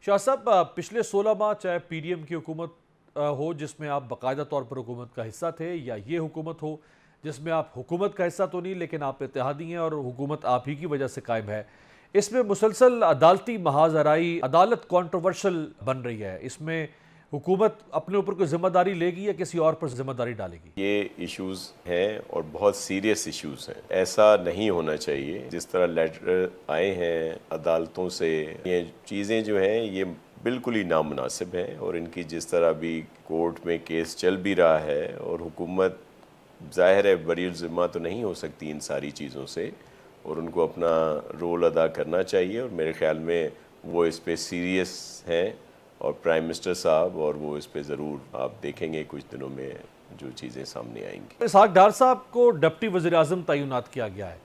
شاہ صاحب پچھلے 16 ماہ چاہے پی ڈی ایم کی حکومت ہو جس میں آپ باقاعدہ طور پر حکومت کا حصہ تھے، یا یہ حکومت ہو جس میں آپ حکومت کا حصہ تو نہیں لیکن آپ اتحادی ہیں اور حکومت آپ ہی کی وجہ سے قائم ہے، اس میں مسلسل عدالتی محاذ آرائی، عدالت کانٹروورشل بن رہی ہے. اس میں حکومت اپنے اوپر کوئی ذمہ داری لے گی یا کسی اور پر ذمہ داری ڈالے گی؟ یہ ایشوز ہیں اور بہت سیریس ایشوز ہیں. ایسا نہیں ہونا چاہیے. جس طرح لیٹر آئے ہیں عدالتوں سے، یہ چیزیں جو ہیں یہ بالکل ہی نامناسب ہیں، اور ان کی جس طرح بھی کورٹ میں کیس چل بھی رہا ہے، اور حکومت ظاہر ہے بری الذمہ تو نہیں ہو سکتی ان ساری چیزوں سے، اور ان کو اپنا رول ادا کرنا چاہیے. اور میرے خیال میں وہ اس پہ سیریس ہیں، اور پرائم منسٹر صاحب، اور وہ اس پہ ضرور آپ دیکھیں گے کچھ دنوں میں جو چیزیں سامنے آئیں گی. اسحاق ڈار صاحب کو ڈپٹی وزیر اعظم تعینات کیا گیا ہے.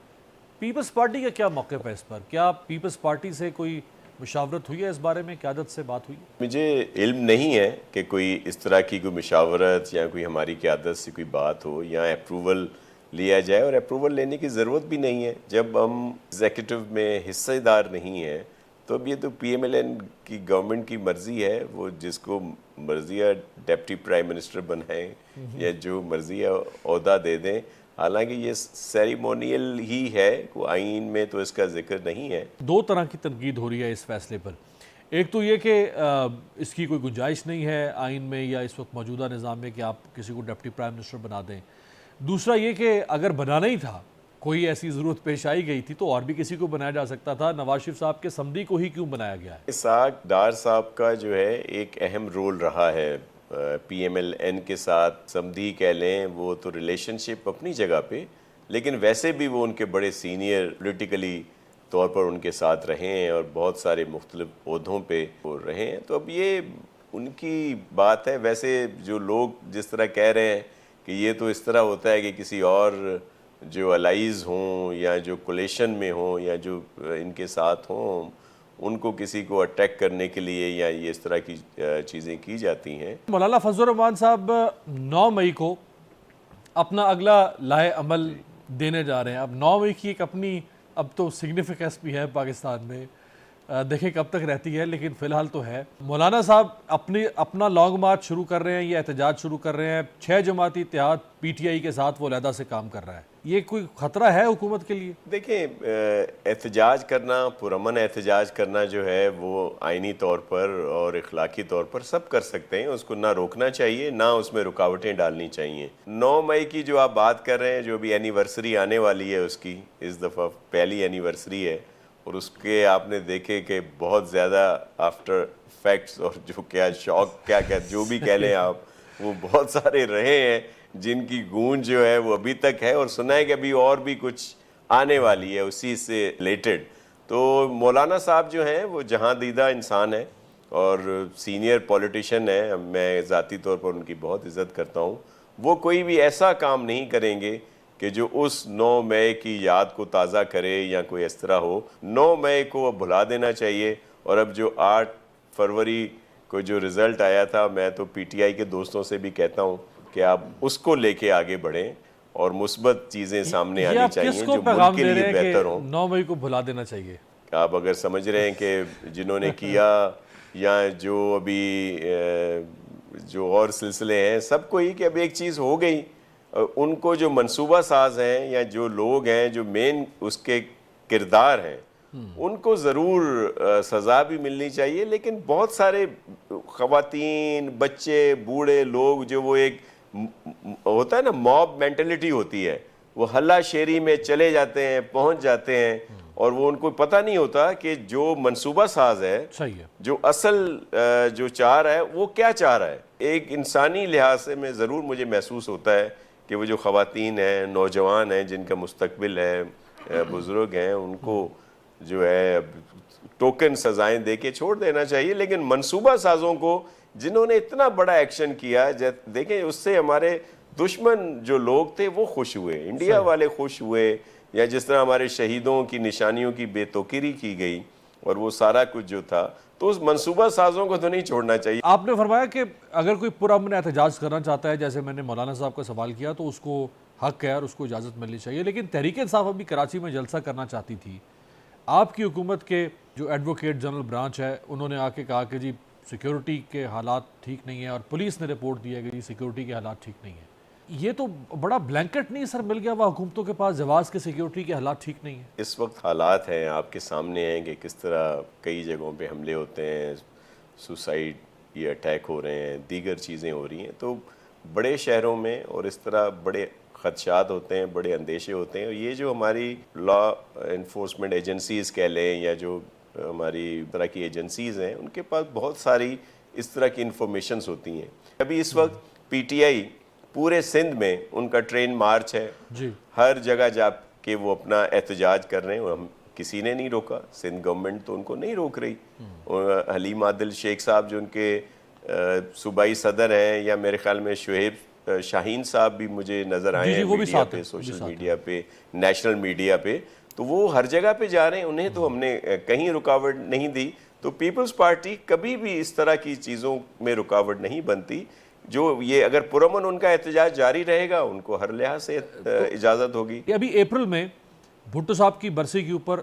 پیپلز پارٹی کا کیا موقف ہے اس پر؟ کیا پیپلز پارٹی سے کوئی مشاورت ہوئی ہے اس بارے میں؟ قیادت سے بات ہوئی ہے؟ مجھے علم نہیں ہے کہ کوئی اس طرح کی کوئی مشاورت یا کوئی ہماری قیادت سے کوئی بات ہو یا اپروول لیا جائے، اور اپروول لینے کی ضرورت بھی نہیں ہے. جب ہم ایگزیکٹو میں حصہ دار نہیں ہیں تو اب یہ تو پی ایم ایل این کی گورنمنٹ کی مرضی ہے، وہ جس کو مرضی ہے ڈپٹی پرائم منسٹر بنائیں یا جو مرضی ہے عہدہ دے دیں. حالانکہ یہ سیریمونیل ہی ہے، کوئی آئین میں تو اس کا ذکر نہیں ہے. دو طرح کی تنقید ہو رہی ہے اس فیصلے پر. ایک تو یہ کہ اس کی کوئی گنجائش نہیں ہے آئین میں یا اس وقت موجودہ نظام میں کہ آپ کسی کو ڈپٹی پرائم منسٹر بنا دیں. دوسرا یہ کہ اگر بنانا ہی تھا، کوئی ایسی ضرورت پیش آئی گئی تھی تو اور بھی کسی کو بنایا جا سکتا تھا. نواز شریف صاحب کے صمدی کو ہی کیوں بنایا گیا ہے؟ اسحاق ڈار صاحب کا جو ہے ایک اہم رول رہا ہے پی ایم ایل این کے ساتھ. صمدی کہہ لیں، وہ تو ریلیشن شپ اپنی جگہ پہ، لیکن ویسے بھی وہ ان کے بڑے سینئر پولیٹیکلی طور پر ان کے ساتھ رہے ہیں اور بہت سارے مختلف عہدوں پہ وہ رہے ہیں. تو اب یہ ان کی بات ہے. ویسے جو لوگ جس طرح کہہ رہے ہیں کہ یہ تو اس طرح ہوتا ہے کہ کسی اور جو الائیز ہوں یا جو کولیشن میں ہوں یا جو ان کے ساتھ ہوں، ان کو کسی کو اٹیک کرنے کے لیے یا یہ اس طرح کی چیزیں کی جاتی ہیں. مولانا فضل الرحمان صاحب 9 مئی کو اپنا اگلا لائحہ عمل دینے جا رہے ہیں. اب 9 مئی کی ایک اپنی اب تو سگنیفیکنس بھی ہے پاکستان میں، دیکھیں کب تک رہتی ہے، لیکن فی الحال تو ہے. مولانا صاحب اپنا لانگ مارچ شروع کر رہے ہیں یا احتجاج شروع کر رہے ہیں. 6 جماعتی اتحاد پی ٹی آئی کے ساتھ وہ علیحدہ سے کام کر رہا ہے. یہ کوئی خطرہ ہے حکومت کے لیے؟ دیکھیں، احتجاج کرنا، پرامن احتجاج کرنا جو ہے وہ آئینی طور پر اور اخلاقی طور پر سب کر سکتے ہیں. اس کو نہ روکنا چاہیے، نہ اس میں رکاوٹیں ڈالنی چاہیے. 9 مئی کی جو آپ بات کر رہے ہیں، جو بھی اینیورسری آنے والی ہے، اس کی اس دفعہ پہلی اینیورسری ہے، اور اس کے آپ نے دیکھے کہ بہت زیادہ آفٹر فیکٹس اور جو کیا شوق کیا جو بھی کہہ لیں آپ، وہ بہت سارے رہے ہیں جن کی گونج جو ہے وہ ابھی تک ہے، اور سنا ہے کہ ابھی اور بھی کچھ آنے والی ہے اسی سے ریلیٹڈ. تو مولانا صاحب جو ہیں وہ جہاں دیدہ انسان ہیں اور سینئر پولیٹیشین ہیں. میں ذاتی طور پر ان کی بہت عزت کرتا ہوں. وہ کوئی بھی ایسا کام نہیں کریں گے کہ جو اس 9 مئی کی یاد کو تازہ کرے یا کوئی اس طرح ہو. 9 مئی کو بھلا دینا چاہیے. اور اب جو 8 فروری کو جو رزلٹ آیا تھا، میں تو پی ٹی آئی کے دوستوں سے بھی کہتا ہوں کہ آپ اس کو لے کے آگے بڑھیں اور مثبت چیزیں سامنے آنی چاہیے جو ملک کے لیے بہتر ہوں. 9 مئی کو بھلا دینا چاہیے. آپ اگر سمجھ رہے ہیں کہ جنہوں نے کیا یا جو ابھی جو اور سلسلے ہیں، سب کو ہی کہ اب ایک چیز ہو گئی، ان کو جو منصوبہ ساز ہیں یا جو لوگ ہیں جو مین اس کے کردار ہیں، ان کو ضرور سزا بھی ملنی چاہیے. لیکن بہت سارے خواتین، بچے، بوڑھے لوگ جو وہ ایک ہوتا ہے نا موب مینٹلٹی ہوتی ہے، وہ ہلا شیری میں چلے جاتے ہیں، پہنچ جاتے ہیں، اور وہ ان کو پتہ نہیں ہوتا کہ جو منصوبہ ساز ہے، جو اصل جو چاہ رہا ہے وہ کیا چاہ رہا ہے. ایک انسانی لحاظ سے میں ضرور مجھے محسوس ہوتا ہے کہ وہ جو خواتین ہیں، نوجوان ہیں، جن کا مستقبل ہے، بزرگ ہیں، ان کو جو ہے ٹوکن سزائیں دے کے چھوڑ دینا چاہیے. لیکن منصوبہ سازوں کو جنہوں نے اتنا بڑا ایکشن کیا، دیکھیں اس سے ہمارے دشمن جو لوگ تھے وہ خوش ہوئے، انڈیا والے خوش ہوئے، یا جس طرح ہمارے شہیدوں کی نشانیوں کی بے توقیری کی گئی اور وہ سارا کچھ جو تھا، تو اس منصوبہ سازوں کو تو نہیں چھوڑنا چاہیے. آپ نے فرمایا کہ اگر کوئی پرامن احتجاج کرنا چاہتا ہے، جیسے میں نے مولانا صاحب کا سوال کیا، تو اس کو حق ہے اور اس کو اجازت ملنی چاہیے. لیکن تحریک انصاف ابھی کراچی میں جلسہ کرنا چاہتی تھی. آپ کی حکومت کے جو ایڈوکیٹ جنرل برانچ ہے انہوں نے آ کے کہا کہ جی سیکیورٹی کے حالات ٹھیک نہیں ہیں، اور پولیس نے رپورٹ دیا کہ جی سیکیورٹی کے حالات ٹھیک نہیں ہیں. یہ تو بڑا بلینکٹ نہیں سر مل گیا وہ حکومتوں کے پاس جواز کے سیکیورٹی کے حالات ٹھیک نہیں ہیں؟ اس وقت حالات ہیں آپ کے سامنے ہیں کہ کس طرح کئی جگہوں پہ حملے ہوتے ہیں، سوسائڈ یا اٹیک ہو رہے ہیں، دیگر چیزیں ہو رہی ہیں. تو بڑے شہروں میں اور اس طرح بڑے خدشات ہوتے ہیں، بڑے اندیشے ہوتے ہیں. اور یہ جو ہماری لا انفورسمنٹ ایجنسیز کہہ لیں یا جو ہماری طرح کی ایجنسیز ہیں، ان کے پاس بہت ساری اس طرح کی انفارمیشنز ہوتی ہیں. ابھی اس وقت پی ٹی آئی پورے سندھ میں ان کا ٹرین مارچ ہے، جی ہر جگہ جا کے وہ اپنا احتجاج کر رہے ہیں، اور ہم کسی نے نہیں روکا. سندھ گورنمنٹ تو ان کو نہیں روک رہی. اور حلیم عادل شیخ صاحب جو ان کے صوبائی صدر ہیں، یا میرے خیال میں شعیب شاہین صاحب بھی مجھے نظر آئے ہیں وہ بھی میڈیا ساتھ پہ، ہیں، سوشل میڈیا پہ، نیشنل میڈیا پہ. تو وہ ہر جگہ پہ جا رہے ہیں، انہیں تو ہم نے کہیں رکاوٹ نہیں دی. تو پیپلز پارٹی کبھی بھی اس طرح کی چیزوں میں رکاوٹ نہیں بنتی. جو یہ اگر پرامن ان کا احتجاج جاری رہے گا، ان کو ہر لحاظ سے اجازت ہوگی. ابھی اپریل میں بھٹو صاحب کی برسی کے اوپر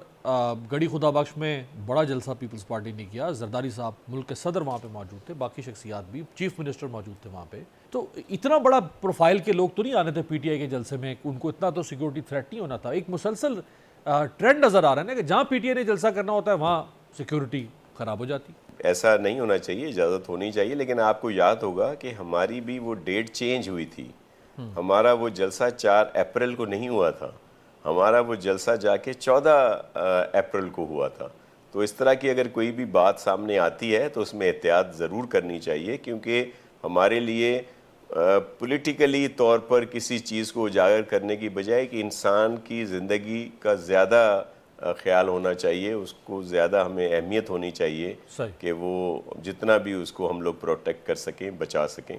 گڑھی خدا بخش میں بڑا جلسہ پیپلز پارٹی نے کیا. زرداری صاحب ملک کے صدر وہاں پہ موجود تھے، باقی شخصیات بھی، چیف منسٹر موجود تھے وہاں پہ. تو اتنا بڑا پروفائل کے لوگ تو نہیں آنے تھے پی ٹی آئی کے جلسے میں، ان کو اتنا تو سیکیورٹی تھریٹ نہیں ہونا تھا. ایک مسلسل ٹرینڈ نظر آ رہا ہے نا کہ جہاں پی ٹی آئی نے جلسہ کرنا ہوتا ہے وہاں سیکیورٹی خراب ہو جاتی. ایسا نہیں ہونا چاہیے، اجازت ہونی چاہیے. لیکن آپ کو یاد ہوگا کہ ہماری بھی وہ ڈیٹ چینج ہوئی تھی. ہمارا وہ جلسہ 4 اپریل کو نہیں ہوا تھا، ہمارا وہ جلسہ جا کے 14 اپریل کو ہوا تھا. تو اس طرح کی اگر کوئی بھی بات سامنے آتی ہے تو اس میں احتیاط ضرور کرنی چاہیے، کیونکہ ہمارے لیے پولیٹیکلی طور پر کسی چیز کو اجاگر کرنے کی بجائے کہ انسان کی زندگی کا زیادہ خیال ہونا چاہیے، اس کو زیادہ ہمیں اہمیت ہونی چاہیے صحیح. کہ وہ جتنا بھی اس کو ہم لوگ پروٹیکٹ کر سکیں، بچا سکیں.